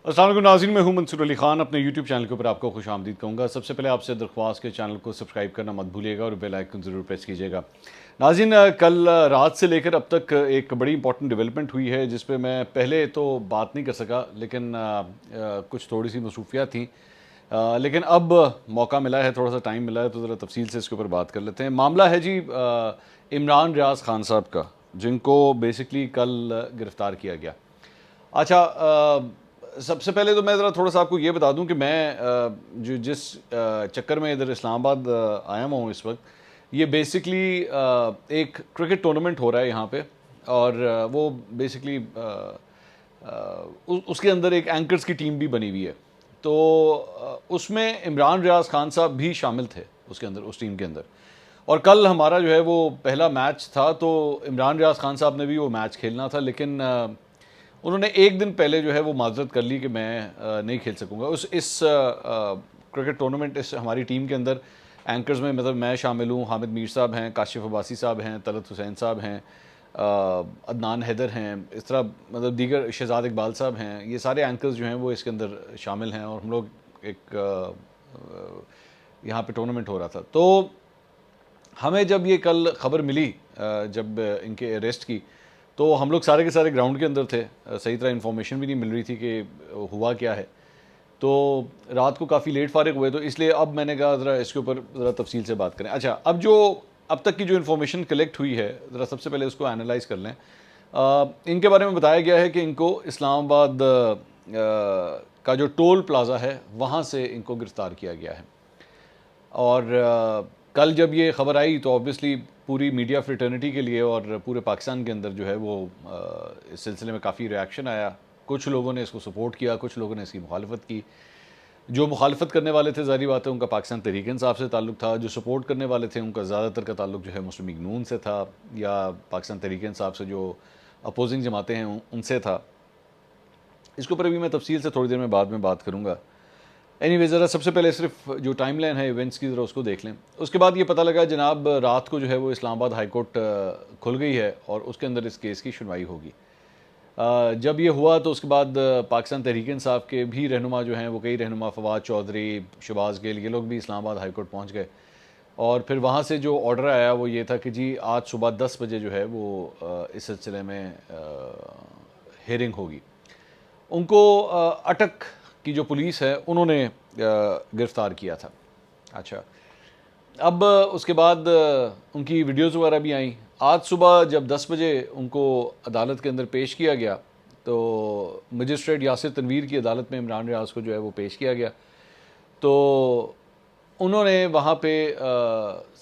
السلام علیکم ناظرین، میں ہوں منصور علی خان، اپنے یوٹیوب چینل کے اوپر آپ کو خوش آمدید کہوں گا۔ سب سے پہلے آپ سے درخواست کے چینل کو سبسکرائب کرنا مت بھولیے گا اور بیل آئیکن ضرور پریس کیجیے گا۔ ناظرین، کل رات سے لے کر اب تک ایک بڑی امپورٹنٹ ڈیولپمنٹ ہوئی ہے جس پہ میں پہلے تو بات نہیں کر سکا، لیکن کچھ تھوڑی سی مصروفیات تھیں، لیکن اب موقع ملا ہے، تھوڑا سا ٹائم ملا ہے، تو ذرا تفصیل سے اس کے اوپر بات کر لیتے ہیں۔ معاملہ ہے جی عمران ریاض خان صاحب کا، جن کو بیسکلی کل گرفتار کیا گیا۔ اچھا، سب سے پہلے تو میں ذرا تھوڑا سا آپ کو یہ بتا دوں کہ میں جس چکر میں ادھر اسلام آباد آیا ہوں اس وقت، یہ بیسکلی ایک کرکٹ ٹورنامنٹ ہو رہا ہے یہاں پہ، اور وہ بیسکلی اس کے اندر ایک اینکرز کی ٹیم بھی بنی ہوئی ہے، تو اس میں عمران ریاض خان صاحب بھی شامل تھے اس کے اندر، اس ٹیم کے اندر۔ اور کل ہمارا جو ہے وہ پہلا میچ تھا، تو عمران ریاض خان صاحب نے بھی وہ میچ کھیلنا تھا، لیکن انہوں نے ایک دن پہلے جو ہے وہ معذرت کر لی کہ میں نہیں کھیل سکوں گا۔ اس کرکٹ ٹورنامنٹ، اس ہماری ٹیم کے اندر اینکرز میں مطلب میں شامل ہوں، حامد میر صاحب ہیں، کاشف عباسی صاحب ہیں، طلعت حسین صاحب ہیں، عدنان حیدر ہیں، اس طرح مطلب دیگر شہزاد اقبال صاحب ہیں، یہ سارے اینکرز جو ہیں وہ اس کے اندر شامل ہیں، اور ہم لوگ ایک یہاں پہ ٹورنامنٹ ہو رہا تھا۔ تو ہمیں جب یہ کل خبر ملی جب ان کے اریسٹ کی، تو ہم لوگ سارے کے سارے گراؤنڈ کے اندر تھے، صحیح طرح انفارمیشن بھی نہیں مل رہی تھی کہ ہوا کیا ہے، تو رات کو کافی لیٹ فارغ ہوئے، تو اس لیے اب میں نے کہا ذرا اس کے اوپر ذرا تفصیل سے بات کریں۔ اچھا، اب تک کی جو انفارمیشن کلیکٹ ہوئی ہے، ذرا سب سے پہلے اس کو اینالائز کر لیں۔ ان کے بارے میں بتایا گیا ہے کہ ان کو اسلام آباد کا جو ٹول پلازا ہے وہاں سے ان کو گرفتار کیا گیا ہے، اور کل جب یہ خبر آئی تو آبویسلی پوری میڈیا فریٹرنیٹی کے لیے اور پورے پاکستان کے اندر جو ہے وہ اس سلسلے میں کافی ریاکشن آیا۔ کچھ لوگوں نے اس کو سپورٹ کیا، کچھ لوگوں نے اس کی مخالفت کی۔ جو مخالفت کرنے والے تھے ظاہری بات ہے ان کا پاکستان تحریک انصاف سے تعلق تھا، جو سپورٹ کرنے والے تھے ان کا زیادہ تر کا تعلق جو ہے مسلم لیگ نون سے تھا، یا پاکستان تحریک انصاف سے جو اپوزنگ جماعتیں ہیں ان سے تھا۔ اس کے اوپر بھی میں تفصیل سے تھوڑی دیر میں بعد میں بات کروں گا۔ اینی وے، ذرا سب سے پہلے صرف جو ٹائم لائن ہے ایونٹس کی ذرا اس کو دیکھ لیں۔ اس کے بعد یہ پتہ لگا جناب رات کو جو ہے وہ اسلام آباد ہائی کورٹ کھل گئی ہے اور اس کے اندر اس کیس کی سنوائی ہوگی۔ جب یہ ہوا تو اس کے بعد پاکستان تحریک انصاف کے بھی رہنما جو ہیں وہ کئی رہنما، فواد چودھری، شہباز گیل، یہ لوگ بھی اسلام آباد ہائی کورٹ پہنچ گئے، اور پھر وہاں سے جو آرڈر آیا وہ یہ تھا کہ جی آج صبح 10 بجے جو ہے وہ اس سلسلے میں ہیئرنگ ہوگی۔ ان کو اٹک کی جو پولیس ہے انہوں نے گرفتار کیا تھا۔ اچھا، اب اس کے بعد ان کی ویڈیوز وغیرہ بھی آئیں۔ آج صبح جب 10 بجے ان کو عدالت کے اندر پیش کیا گیا، تو مجسٹریٹ یاسر تنویر کی عدالت میں عمران ریاض کو جو ہے وہ پیش کیا گیا، تو انہوں نے وہاں پہ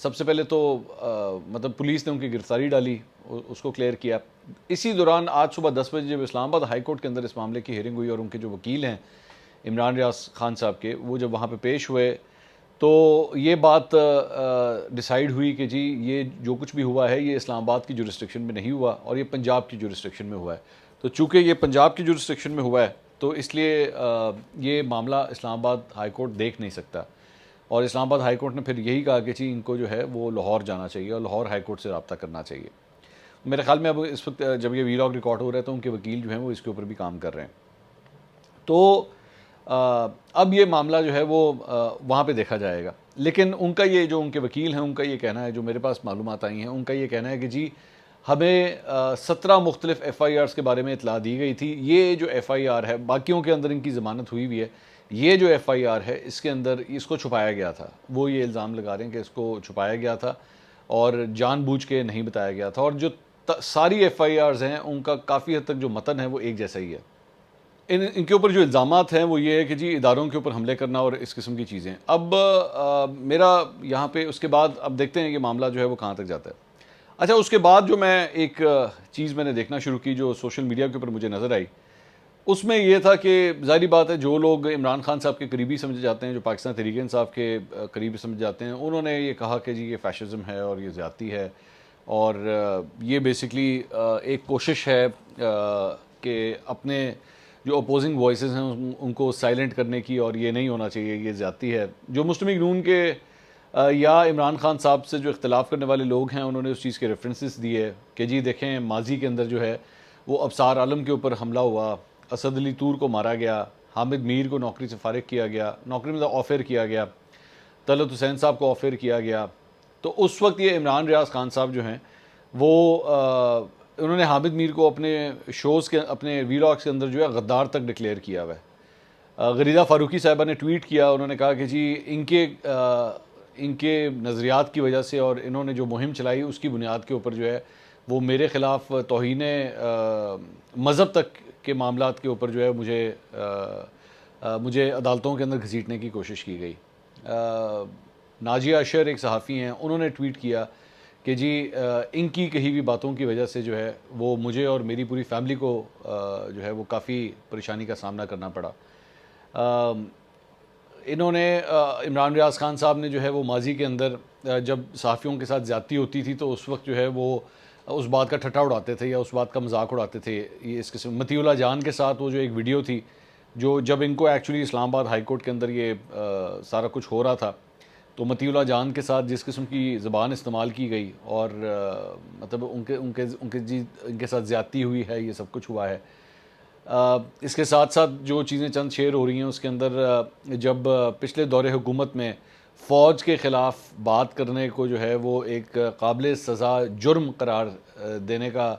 سب سے پہلے تو مطلب پولیس نے ان کی گرفتاری ڈالی، اس کو کلیئر کیا۔ اسی دوران آج صبح 10 بجے جب اسلام آباد ہائی کورٹ کے اندر اس معاملے کی ہیئرنگ ہوئی، اور ان کے جو وکیل ہیں عمران ریاض خان صاحب کے، وہ جب وہاں پہ پیش ہوئے تو یہ بات ڈیسائیڈ ہوئی کہ جی یہ جو کچھ بھی ہوا ہے یہ اسلام آباد کی جورسڈکشن میں نہیں ہوا، اور یہ پنجاب کی جورسڈکشن میں ہوا ہے۔ تو چونکہ یہ پنجاب کی جورسڈکشن میں ہوا ہے تو اس لیے یہ معاملہ اسلام آباد ہائی کورٹ دیکھ نہیں سکتا، اور اسلام آباد ہائی کورٹ نے پھر یہی کہا کہ جی ان کو جو ہے وہ لاہور جانا چاہیے اور لاہور ہائی کورٹ سے رابطہ کرنا چاہیے۔ میرے خیال میں اب اس وقت جب یہ ویلاگ ریکارڈ ہو رہا ہے تو ان کے وکیل جو ہیں وہ اس کے اوپر بھی کام کر رہے ہیں، تو اب یہ معاملہ جو ہے وہ وہاں پہ دیکھا جائے گا۔ لیکن ان کا یہ جو ان کے وکیل ہیں ان کا یہ کہنا ہے، جو میرے پاس معلومات آئی ہیں، ان کا یہ کہنا ہے کہ جی ہمیں 17 مختلف ایف آئی آرز کے بارے میں اطلاع دی گئی تھی، یہ جو ایف آئی آر ہے باقیوں کے اندر ان کی ضمانت ہوئی ہے، یہ جو ایف آئی آر ہے اس کے اندر اس کو چھپایا گیا تھا۔ وہ یہ الزام لگا رہے ہیں کہ اس کو چھپایا گیا تھا اور جان بوجھ کے نہیں بتایا گیا تھا، اور جو ساری ایف آئی آرز ہیں ان کا کافی حد تک جو متن ہے وہ ایک جیسا ہی ہے۔ ان کے اوپر جو الزامات ہیں وہ یہ ہے کہ جی اداروں کے اوپر حملے کرنا اور اس قسم کی چیزیں۔ اب میرا یہاں پہ اس کے بعد اب دیکھتے ہیں کہ معاملہ جو ہے وہ کہاں تک جاتا ہے۔ اچھا، اس کے بعد جو میں ایک چیز میں نے دیکھنا شروع کی جو سوشل میڈیا کے اوپر مجھے نظر آئی، اس میں یہ تھا کہ ظاہری بات ہے جو لوگ عمران خان صاحب کے قریبی سمجھے جاتے ہیں، جو پاکستان تحریک انصاف کے قریبی سمجھے جاتے ہیں، انہوں نے یہ کہا کہ جی یہ فیشزم ہے اور یہ زیادتی ہے، اور یہ بیسکلی ایک کوشش ہے کہ اپنے جو اپوزنگ وائسز ہیں ان کو سائلنٹ کرنے کی، اور یہ نہیں ہونا چاہیے، یہ زیادتی ہے۔ جو مسلم لیگ نون کے یا عمران خان صاحب سے جو اختلاف کرنے والے لوگ ہیں انہوں نے اس چیز کے ریفرنسز دیے کہ جی دیکھیں ماضی کے اندر جو ہے وہ ابصار عالم کے اوپر حملہ ہوا، اسد علی طور کو مارا گیا، حامد میر کو نوکری سے فارغ کیا گیا, نوکری میں آفر کیا گیا, طلعت حسین صاحب کو آفر کیا گیا. تو اس وقت یہ عمران ریاض خان صاحب جو ہیں وہ انہوں نے حامد میر کو اپنے شوز کے, اپنے ویلاگس کے اندر جو ہے غدار تک ڈکلیئر کیا ہوا ہے. غریدہ فاروقی صاحبہ نے ٹویٹ کیا, انہوں نے کہا کہ جی ان کے نظریات کی وجہ سے اور انہوں نے جو مہم چلائی اس کی بنیاد کے اوپر جو ہے وہ میرے خلاف توہین مذہب تک کے معاملات کے اوپر جو ہے مجھے عدالتوں کے اندر گھسیٹنے کی کوشش کی گئی. ناجیہ اشر ایک صحافی ہیں, انہوں نے ٹویٹ کیا کہ جی ان کی کہی ہوئی باتوں کی وجہ سے جو ہے وہ مجھے اور میری پوری فیملی کو جو ہے وہ کافی پریشانی کا سامنا کرنا پڑا. انہوں نے عمران ریاض خان صاحب نے جو ہے وہ ماضی کے اندر جب صحافیوں کے ساتھ زیادتی ہوتی تھی تو اس وقت جو ہے وہ اس بات کا ٹھٹا اڑاتے تھے یا اس بات کا مذاق اڑاتے تھے. یہ اس قسم مطیع اللہ جان کے ساتھ وہ جو ایک ویڈیو تھی جو جب ان کو ایکچولی اسلام آباد ہائی کورٹ کے اندر یہ سارا کچھ ہو رہا تھا تو مطیع اللہ جان کے ساتھ جس قسم کی زبان استعمال کی گئی اور مطلب ان کے ساتھ زیادتی ہوئی ہے, یہ سب کچھ ہوا ہے. اس کے ساتھ ساتھ جو چیزیں چند شیئر ہو رہی ہیں اس کے اندر جب پچھلے دور حکومت میں فوج کے خلاف بات کرنے کو جو ہے وہ ایک قابل سزا جرم قرار دینے کا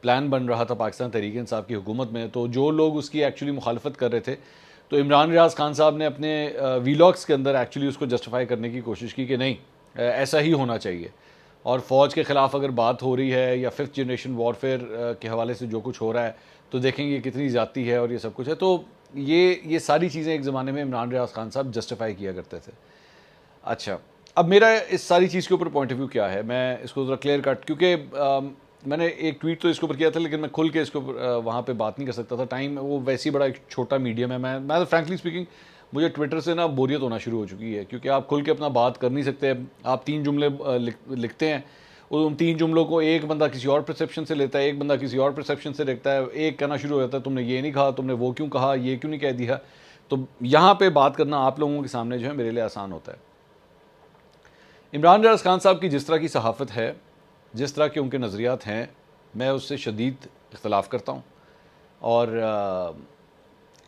پلان بن رہا تھا پاکستان تحریک انصاف کی حکومت میں, تو جو لوگ اس کی ایکچولی مخالفت کر رہے تھے تو عمران ریاض خان صاحب نے اپنے ویلاگس کے اندر ایکچولی اس کو جسٹیفائی کرنے کی کوشش کی کہ نہیں ایسا ہی ہونا چاہیے, اور فوج کے خلاف اگر بات ہو رہی ہے یا 5th جنریشن وارفیئر کے حوالے سے جو کچھ ہو رہا ہے تو دیکھیں گے کتنی زیادتی ہے اور یہ سب کچھ ہے. تو یہ ساری چیزیں ایک زمانے میں عمران ریاض خان صاحب جسٹیفائی کیا کرتے تھے. اچھا, اب میرا اس ساری چیز کے اوپر پوائنٹ آف ویو کیا ہے, میں اس کو ذرا کلیئر کٹ, کیونکہ میں نے ایک ٹویٹ تو اس کے اوپر کیا تھا لیکن میں کھل کے اس کے اوپر وہاں پہ بات نہیں کر سکتا تھا, ٹائم وہ ویسے ہی بڑا ایک چھوٹا میڈیم ہے. میں فرینکلی اسپیکنگ مجھے ٹویٹر سے نا بوریت ہونا شروع ہو چکی ہے, کیونکہ آپ کھل کے اپنا بات کر نہیں سکتے. آپ 3 جملے لکھتے ہیں, ان 3 جملوں کو ایک بندہ کسی اور پرسیپشن سے لیتا ہے, ایک بندہ کسی اور پرسیپشن سے دیکھتا ہے, ایک کہنا شروع ہو جاتا ہے تم نے یہ نہیں کہا, تم نے وہ کیوں کہا, یہ کیوں نہیں کہہ دیا. تو یہاں پہ بات کرنا آپ لوگوں کے سامنے جو ہے میرے لیے آسان ہوتا ہے. عمران ریاض خان صاحب کی جس طرح کی صحافت ہے, جس طرح کے ان کے نظریات ہیں, میں اس سے شدید اختلاف کرتا ہوں. اور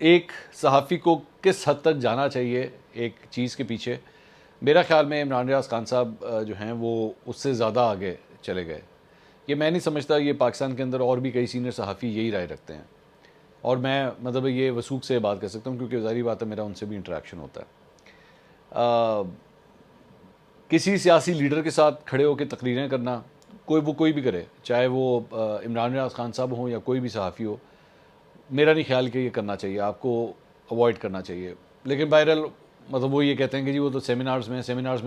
ایک صحافی کو کس حد تک جانا چاہیے ایک چیز کے پیچھے, میرا خیال میں عمران ریاض خان صاحب جو ہیں وہ اس سے زیادہ آگے چلے گئے. یہ میں نہیں سمجھتا, یہ پاکستان کے اندر اور بھی کئی سینئر صحافی یہی رائے رکھتے ہیں, اور میں مطلب یہ وثوق سے بات کر سکتا ہوں کیونکہ ظاہری بات ہے میرا ان سے بھی انٹریکشن ہوتا ہے. کسی سیاسی لیڈر کے ساتھ کھڑے ہو کے تقریریں کرنا, کوئی بھی کرے, چاہے وہ عمران ریاض خان صاحب ہوں یا کوئی بھی صحافی ہو, میرا نہیں خیال کہ یہ کرنا چاہیے, آپ کو اوائڈ کرنا چاہیے. لیکن بہرحال مطلب وہ یہ کہتے ہیں کہ جی وہ تو سیمینارز میں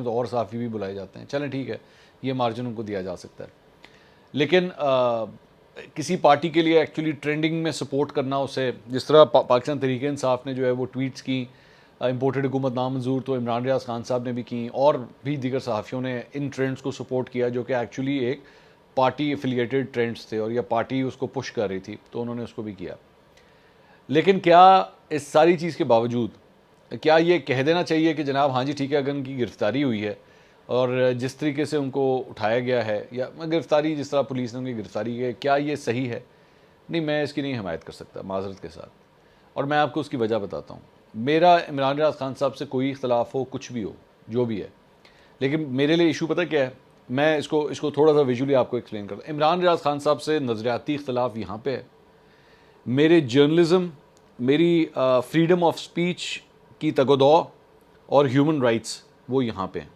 تو اور صحافی بھی بلائے جاتے ہیں, چلیں ٹھیک ہے, یہ مارجن ان کو دیا جا سکتا ہے. لیکن کسی پارٹی کے لیے ایکچولی ٹرینڈنگ میں سپورٹ کرنا اسے, جس طرح پاکستان تحریک انصاف نے جو ہے وہ ٹویٹس کی امپورٹڈ حکومت نامنظور, تو عمران ریاض خان صاحب نے بھی کی, اور بھی دیگر صحافیوں نے ان ٹرینڈز کو سپورٹ کیا جو کہ ایکچولی ایک پارٹی ایفیلیٹڈ ٹرینڈز تھے اور یا پارٹی اس کو پش کر رہی تھی, تو انہوں نے اس کو بھی کیا. لیکن کیا اس ساری چیز کے باوجود کیا یہ کہہ دینا چاہیے کہ جناب ہاں جی ٹھیک ہے, اگر ان کی گرفتاری ہوئی ہے اور جس طریقے سے ان کو اٹھایا گیا ہے, یا گرفتاری جس طرح پولیس نے ان کی گرفتاری کی ہے, کیا یہ صحیح ہے؟ نہیں, میں اس کی نہیں حمایت کر سکتا معذرت کے ساتھ, اور میں آپ کو اس کی وجہ بتاتا ہوں. میرا عمران ریاض خان صاحب سے کوئی اختلاف ہو, کچھ بھی ہو, جو بھی ہے, لیکن میرے لیے ایشو پتہ کیا ہے, میں اس کو تھوڑا سا ویژولی آپ کو ایکسپلین کرتا ہوں. عمران ریاض خان صاحب سے نظریاتی اختلاف یہاں پہ ہے, میرے جرنلزم, میری فریڈم آف سپیچ کی تگودو اور ہیومن رائٹس وہ یہاں پہ ہیں.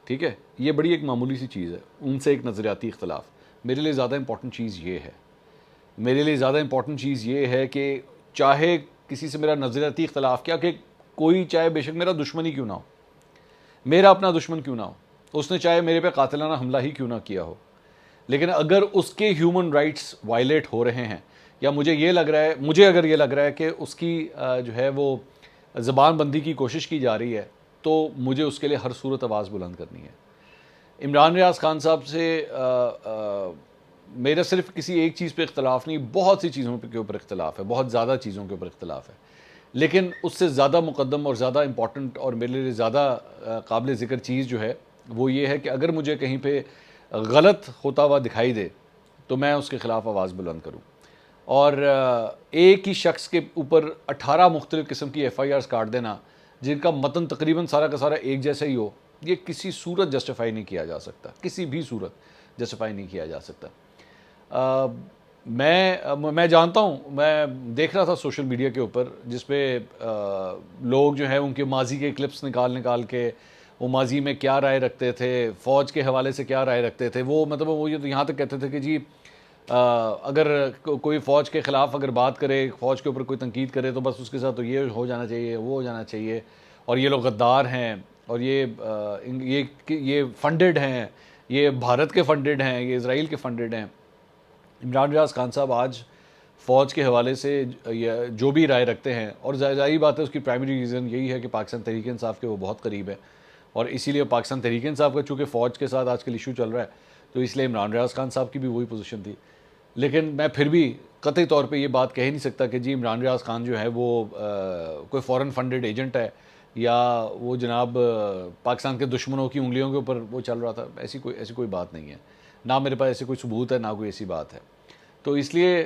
ٹھیک ہے, یہ بڑی ایک معمولی سی چیز ہے, ان سے ایک نظریاتی اختلاف. میرے لیے زیادہ امپورٹنٹ چیز یہ ہے, میرے لیے زیادہ امپورٹنٹ چیز یہ ہے کہ چاہے کسی سے میرا نظریاتی اختلاف کیا, کہ کوئی چاہے بے شک میرا دشمن ہی کیوں نہ ہو, میرا اپنا دشمن کیوں نہ ہو, اس نے چاہے میرے پہ قاتلانہ حملہ ہی کیوں نہ کیا ہو, لیکن اگر اس کے ہیومن رائٹس وائلیٹ ہو رہے ہیں, یا مجھے اگر یہ لگ رہا ہے کہ اس کی جو ہے وہ زبان بندی کی کوشش کی جا رہی ہے, تو مجھے اس کے لیے ہر صورت آواز بلند کرنی ہے. عمران ریاض خان صاحب سے میرا صرف کسی ایک چیز پہ اختلاف نہیں, بہت سی چیزوں کے اوپر اختلاف ہے, بہت زیادہ چیزوں کے اوپر اختلاف ہے, لیکن اس سے زیادہ مقدم اور زیادہ امپورٹنٹ اور میرے لیے زیادہ قابل ذکر چیز جو ہے وہ یہ ہے کہ اگر مجھے کہیں پہ غلط ہوتا ہوا دکھائی دے تو میں اس کے خلاف آواز بلند کروں. اور ایک ہی شخص کے اوپر 18 مختلف قسم کی ایف آئی آرز کاٹ دینا جن کا متن تقریباً سارا کا سارا ایک جیسا ہی ہو, یہ کسی صورت جسٹیفائی نہیں کیا جا سکتا, کسی بھی صورت جسٹیفائی نہیں کیا جا سکتا. میں جانتا ہوں, میں دیکھ رہا تھا سوشل میڈیا کے اوپر جس پہ لوگ جو ہیں ان کے ماضی کے کلپس نکال کے وہ ماضی میں کیا رائے رکھتے تھے, فوج کے حوالے سے کیا رائے رکھتے تھے. وہ مطلب وہ یہاں تک کہتے تھے کہ جی اگر کوئی فوج کے خلاف اگر بات کرے, فوج کے اوپر کوئی تنقید کرے تو بس اس کے ساتھ تو یہ ہو جانا چاہیے, وہ ہو جانا چاہیے, اور یہ لوگ غدار ہیں, اور یہ فنڈڈ ہیں, یہ بھارت کے فنڈڈ ہیں, یہ اسرائیل کے فنڈڈ ہیں. عمران ریاض خان صاحب آج فوج کے حوالے سے جو بھی رائے رکھتے ہیں, اور ظاہری بات ہے اس کی پرائمری ریزن یہی ہے کہ پاکستان تحریک انصاف کے وہ بہت قریب ہے, اور اسی لیے پاکستان تحریک انصاف کا چونکہ فوج کے ساتھ آج کل ایشو چل رہا ہے تو اس لیے عمران ریاض خان صاحب کی بھی وہی پوزیشن تھی. لیکن میں پھر بھی قطعی طور پہ یہ بات کہہ نہیں سکتا کہ جی عمران ریاض خان جو ہے وہ کوئی فورن فنڈڈ ایجنٹ ہے یا وہ جناب پاکستان کے دشمنوں کی انگلیوں کے اوپر وہ چل رہا تھا. ایسی کوئی بات نہیں ہے, نہ میرے پاس ایسی کوئی ثبوت ہے, نہ کوئی ایسی بات ہے. تو اس لیے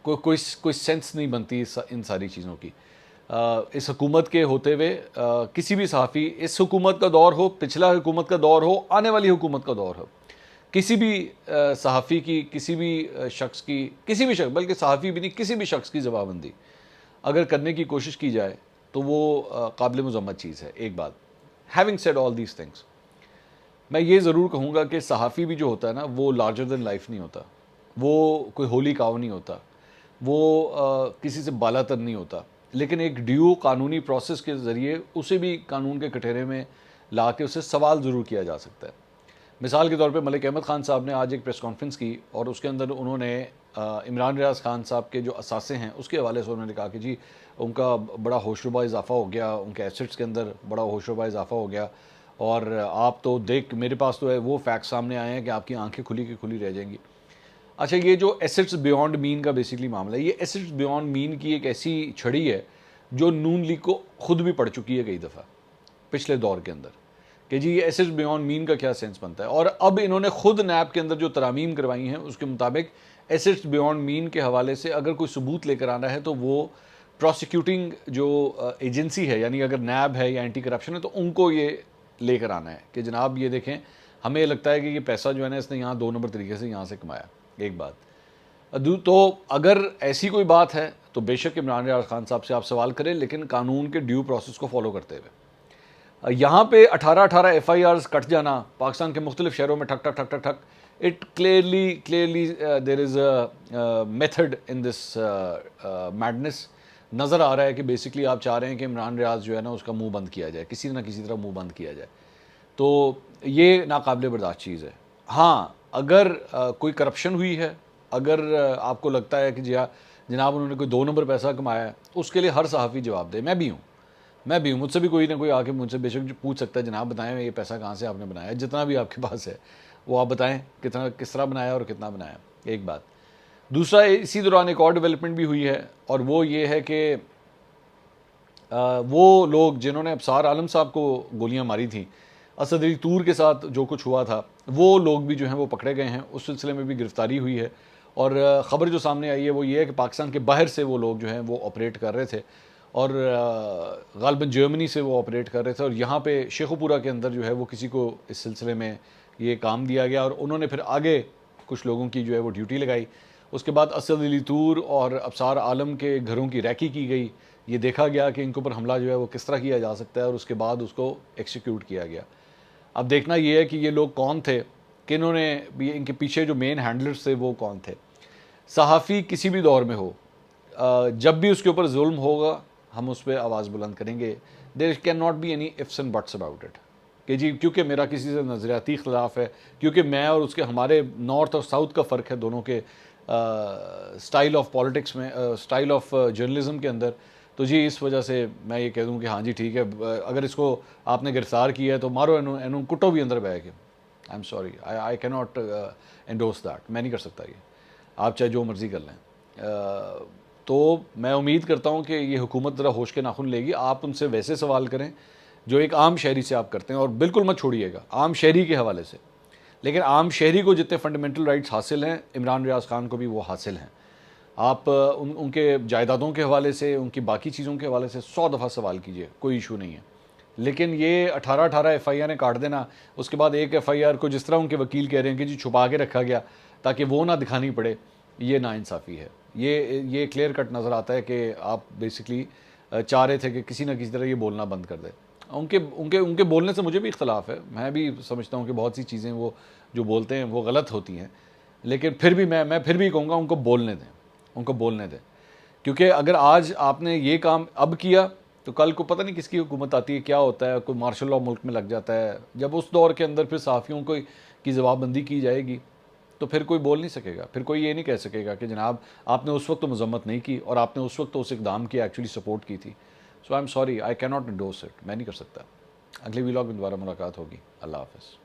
کوئی سینس نہیں بنتی ان ساری چیزوں کی. اس حکومت کے ہوتے ہوئے کسی بھی صحافی, اس حکومت کا دور ہو, پچھلا حکومت کا دور ہو, آنے والی حکومت کا دور ہو, کسی بھی صحافی کی, کسی بھی شخص بلکہ صحافی بھی نہیں, کسی بھی شخص کی جواب بندی اگر کرنے کی کوشش کی جائے تو وہ قابل مذمت چیز ہے. ایک بات, having said all these things, میں یہ ضرور کہوں گا کہ صحافی بھی جو ہوتا ہے نا وہ لارجر دین لائف نہیں ہوتا, وہ کوئی ہولی کاؤ نہیں ہوتا, وہ کسی سے بالا تر نہیں ہوتا, لیکن ایک ڈیو قانونی پروسیس کے ذریعے اسے بھی قانون کے کٹہرے میں لا کے اسے سوال ضرور کیا جا سکتا ہے. مثال کے طور پہ ملک احمد خان صاحب نے آج ایک پریس کانفرنس کی اور اس کے اندر انہوں نے عمران ریاض خان صاحب کے جو اثاثے ہیں اس کے حوالے سے انہوں نے کہا کہ جی ان کا بڑا ہوش ربا اضافہ ہو گیا, ان کے ایسٹس کے اندر بڑا ہوش ربا اضافہ ہو گیا, اور آپ تو میرے پاس تو ہے وہ فیکٹ سامنے آئے ہیں کہ آپ کی آنکھیں کھلی کی کھلی رہ جائیں گی. اچھا, یہ جو ایسٹس بیونڈ مین کا بیسکلی معاملہ ہے, یہ ایسٹس بیونڈ مین کی ایک ایسی چھڑی ہے جو نون لیگ کو خود بھی پڑ چکی ہے کئی دفعہ پچھلے دور کے اندر کہ جی یہ ایسٹس بیونڈ مین کا کیا سینس بنتا ہے. اور اب انہوں نے خود نیب کے اندر جو ترامیم کروائی ہیں اس کے مطابق ایسٹس بیونڈ مین کے حوالے سے اگر کوئی ثبوت لے کر آنا ہے تو وہ پروسیکیوٹنگ جو ایجنسی ہے, یعنی اگر نیب ہے یا اینٹی کرپشن ہے, تو ان کو یہ لے کر آنا ہے کہ جناب یہ دیکھیں ہمیں لگتا ہے کہ یہ پیسہ جو ہے نا اس نے یہاں 2 نمبر طریقے سے یہاں سے کمایا. ایک بات. تو اگر ایسی کوئی بات ہے تو بے شک عمران ریاض خان صاحب سے آپ سوال کریں, لیکن قانون کے ڈیو پروسیس کو فالو کرتے ہوئے. یہاں پہ 18 ایف آئی آرز کٹ جانا پاکستان کے مختلف شہروں میں ٹھک ٹھک ٹھک ٹھک ٹھک, it clearly there is a method in this madness. نظر آ رہا ہے کہ بیسکلی آپ چاہ رہے ہیں کہ عمران ریاض جو ہے نا اس کا منہ بند کیا جائے, کسی نہ کسی طرح منہ بند کیا جائے. تو یہ ناقابل برداشت چیز ہے. ہاں, اگر کوئی کرپشن ہوئی ہے, اگر آپ کو لگتا ہے کہ جناب انہوں نے کوئی 2 نمبر پیسہ کمایا ہے, اس کے لیے ہر صحافی جواب دے. میں بھی ہوں, مجھ سے بھی کوئی نہ کوئی آ کے مجھ سے بے شک پوچھ سکتا ہے جناب بتائیں یہ پیسہ کہاں سے آپ نے بنایا, جتنا بھی آپ کے پاس ہے وہ آپ بتائیں کس طرح بنایا اور کتنا بنایا. ایک بات. دوسرا, اسی دوران ایک اور ڈیولپمنٹ بھی ہوئی ہے, اور وہ یہ ہے کہ وہ لوگ جنہوں نے ابصار عالم صاحب کو گولیاں ماری تھیں, اسد علی طور کے ساتھ جو کچھ ہوا تھا, وہ لوگ بھی جو ہیں وہ پکڑے گئے ہیں. اس سلسلے میں بھی گرفتاری ہوئی ہے, اور خبر جو سامنے آئی ہے وہ یہ ہے کہ پاکستان کے باہر سے وہ لوگ جو ہیں وہ آپریٹ کر رہے تھے, اور غالباً جرمنی سے وہ آپریٹ کر رہے تھے, اور یہاں پہ شیخوپورہ کے اندر جو ہے وہ کسی کو اس سلسلے میں یہ کام دیا گیا, اور انہوں نے پھر آگے کچھ لوگوں کی جو ہے وہ ڈیوٹی لگائی. اس کے بعد اسد علی طور اور ابصار عالم کے گھروں کی ریکی کی گئی, یہ دیکھا گیا کہ ان کے اوپر حملہ جو ہے وہ کس طرح کیا جا سکتا ہے, اور اس کے بعد اس کو ایکسیکیوٹ کیا گیا. اب دیکھنا یہ ہے کہ یہ لوگ کون تھے, کہ انہوں نے ان کے پیچھے جو مین ہینڈلرز تھے وہ کون تھے. صحافی کسی بھی دور میں ہو, جب بھی اس کے اوپر ظلم ہوگا ہم اس پہ آواز بلند کریں گے. There can not be any ifs and buts about it کہ جی کیونکہ میرا کسی سے نظریاتی اختلاف ہے, کیونکہ میں اور اس کے ہمارے نارتھ اور ساؤتھ کا فرق ہے دونوں کے سٹائل آف پالیٹکس میں, سٹائل آف جرنلزم کے اندر, تو جی اس وجہ سے میں یہ کہہ دوں کہ ہاں جی ٹھیک ہے, اگر اس کو آپ نے گرفتار کیا ہے تو مارو اینو کٹو بھی اندر بہ کے. آئی ایم سوری, آئی کی ناٹ انڈورس دیٹ. میں نہیں کر سکتا یہ, آپ چاہے جو مرضی کر لیں. تو میں امید کرتا ہوں کہ یہ حکومت ذرا ہوش کے ناخن لے گی. آپ ان سے ویسے سوال کریں جو ایک عام شہری سے آپ کرتے ہیں, اور بالکل مت چھوڑیے گا عام شہری کے حوالے سے, لیکن عام شہری کو جتنے فنڈامنٹل رائٹس حاصل ہیں عمران ریاض خان کو بھی وہ حاصل ہیں. آپ ان کے جائیدادوں کے حوالے سے، ان کی باقی چیزوں کے حوالے سے 100 دفعہ سوال کیجئے، کوئی ایشو نہیں ہے. لیکن یہ 18 ایف آئی آر کاٹ دینا، اس کے بعد ایک ایف آئی آر کو جس طرح ان کے وکیل کہہ رہے ہیں کہ جی چھپا کے رکھا گیا تاکہ وہ نہ دکھانی پڑے، یہ ناانصافی ہے. یہ کلیئر کٹ نظر آتا ہے کہ آپ بیسکلی چاہ رہے تھے کہ کسی نہ کسی طرح یہ بولنا بند کر دے. ان کے بولنے سے مجھے بھی اختلاف ہے، میں بھی سمجھتا ہوں کہ بہت سی چیزیں وہ جو بولتے ہیں وہ غلط ہوتی ہیں، لیکن پھر بھی میں پھر بھی کہوں گا ان کو بولنے دیں، ان کو بولنے دیں. کیونکہ اگر آج آپ نے یہ کام اب کیا تو کل کو پتہ نہیں کس کی حکومت آتی ہے، کیا ہوتا ہے، کوئی مارشل لاء ملک میں لگ جاتا ہے. جب اس دور کے اندر پھر صحافیوں کی جواب بندی کی جائے گی تو پھر کوئی بول نہیں سکے گا، پھر کوئی یہ نہیں کہہ سکے گا کہ جناب آپ نے اس وقت تو مذمت نہیں کی اور آپ نے اس وقت تو اس اقدام کی ایکچولی سپورٹ کی تھی. سو آئی ایم سوری، آئی کی ناٹ انڈورس اٹ، میں نہیں کر سکتا. اگلے ولاگ میں دوبارہ ملاقات ہوگی. اللہ حافظ.